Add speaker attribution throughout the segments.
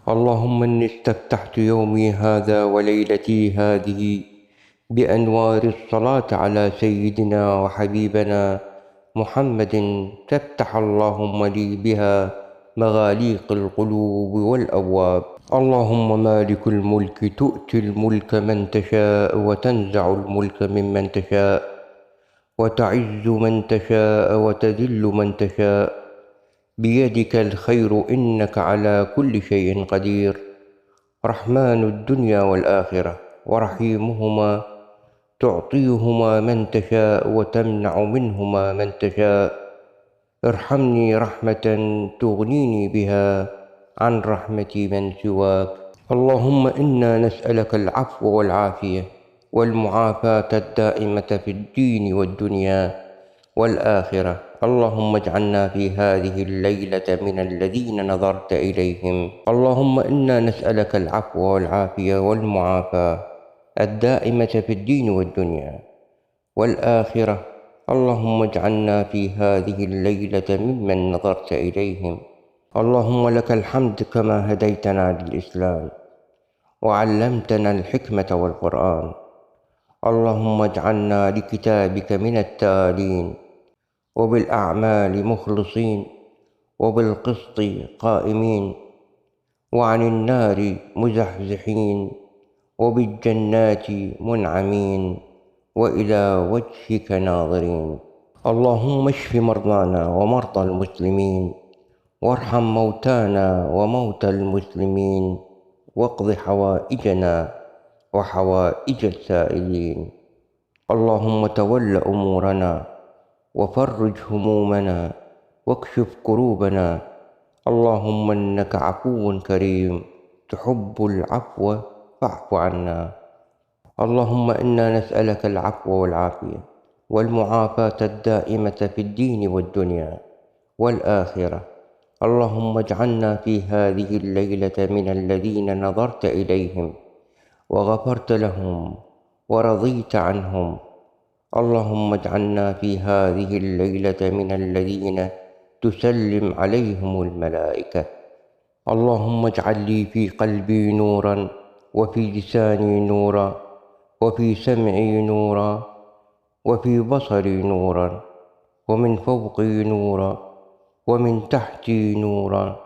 Speaker 1: اللهم إني استفتحت يومي هذا وليلتي هذه بأنوار الصلاة على سيدنا وحبيبنا محمد، تفتح اللهم لي بها مغاليق القلوب والأبواب. اللهم مالك الملك تؤتي الملك من تشاء وتنزع الملك ممن تشاء وتعز من تشاء وتذل من تشاء، بيدك الخير إنك على كل شيء قدير. رحمن الدنيا والآخرة ورحيمهما، تعطيهما من تشاء وتمنع منهما من تشاء. ارحمني رحمة تغنيني بها عن رحمة من سواك. اللهم إنا نسألك العفو والعافية والمعافاة الدائمة في الدين والدنيا والآخرة. اللهم اجعلنا في هذه الليلة من الذين نظرت إليهم. اللهم إنا نسألك العفو والعافية والمعافاة الدائمة في الدين والدنيا والآخرة. اللهم اجعلنا في هذه الليلة ممن نظرت إليهم. اللهم لك الحمد كما هديتنا للإسلام وعلمتنا الحكمة والقرآن. اللهم اجعلنا لكتابك من التالين، وبالأعمال مخلصين، وبالقسط قائمين، وعن النار مزحزحين، وبالجنات منعمين، وإلى وجهك ناظرين. اللهم اشف مرضانا ومرضى المسلمين، وارحم موتانا وموتى المسلمين، واقض حوائجنا وحوائج السائلين. اللهم تول أمورنا وفرج همومنا واكشف كروبنا. اللهم إنك عفو كريم تحب العفو فاعف عنا. اللهم إنا نسألك العفو والعافية والمعافاة الدائمة في الدين والدنيا والآخرة. اللهم اجعلنا في هذه الليلة من الذين نظرت إليهم وغفرت لهم ورضيت عنهم. اللهم اجعلنا في هذه الليلة من الذين تسلم عليهم الملائكة. اللهم اجعل لي في قلبي نورا، وفي لساني نورا، وفي سمعي نورا، وفي بصري نورا، ومن فوقي نورا، ومن تحتي نورا،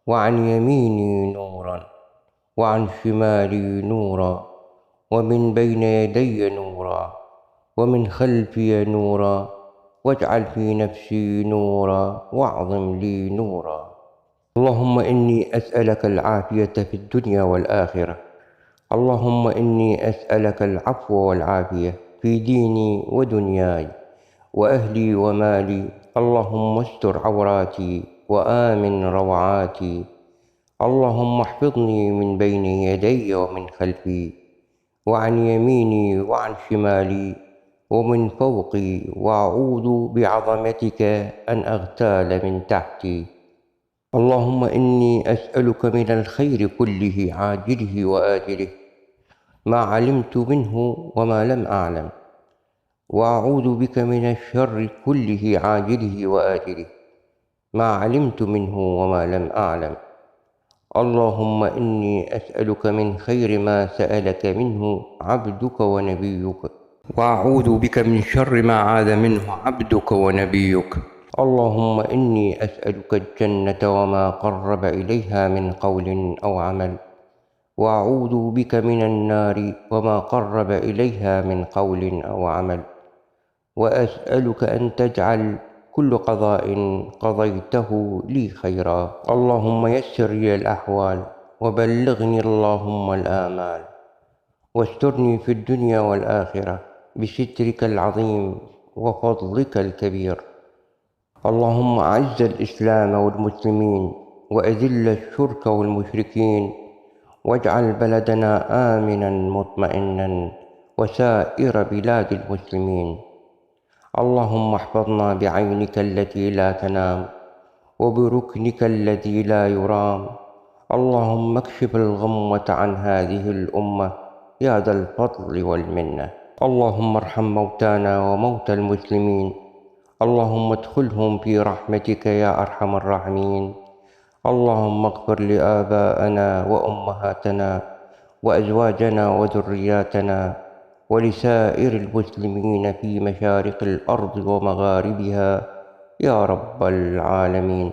Speaker 1: وعن يميني نورا، وعن شمالي نورا، ومن بين يدي نورا، ومن خلفي نورا. واجعل في نفسي نورا، واعظم لي نورا. اللهم إني أسألك العافية في الدنيا والآخرة. اللهم إني أسألك العفو والعافية في ديني ودنياي وأهلي ومالي. اللهم استر عوراتي وآمن روعاتي. اللهم احفظني من بين يدي ومن خلفي، وعن يميني وعن شمالي، ومن فوقي، وأعوذ بعظمتك أن أغتال من تحتي. اللهم إني أسألك من الخير كله عاجله وآجله، ما علمت منه وما لم أعلم، وأعوذ بك من الشر كله عاجله وآجله، ما علمت منه وما لم أعلم. اللهم إني أسألك من خير ما سألك منه عبدك ونبيك، وأعوذ بك من شر ما عاذ منه عبدك ونبيك. اللهم إني أسألك الجنة وما قرب إليها من قول أو عمل، وأعوذ بك من النار وما قرب إليها من قول أو عمل. وأسألك أن تجعل كل قضاء قضيته لي خيرا. اللهم يسر لي الأحوال، وبلغني اللهم الآمال، واسترني في الدنيا والآخرة بسترك العظيم وفضلك الكبير. اللهم أعز الإسلام والمسلمين، وأذل الشرك والمشركين، واجعل بلدنا آمنا مطمئنا وسائر بلاد المسلمين. اللهم احفظنا بعينك التي لا تنام، وبركنك الذي لا يرام. اللهم اكشف الغمة عن هذه الأمة يا ذا الفضل والمنة. اللهم ارحم موتانا وموتى المسلمين. اللهم ادخلهم في رحمتك يا أرحم الراحمين. اللهم اغفر لآبائنا وأمهاتنا وأزواجنا وذرياتنا ولسائر المسلمين في مشارق الأرض ومغاربها يا رب العالمين.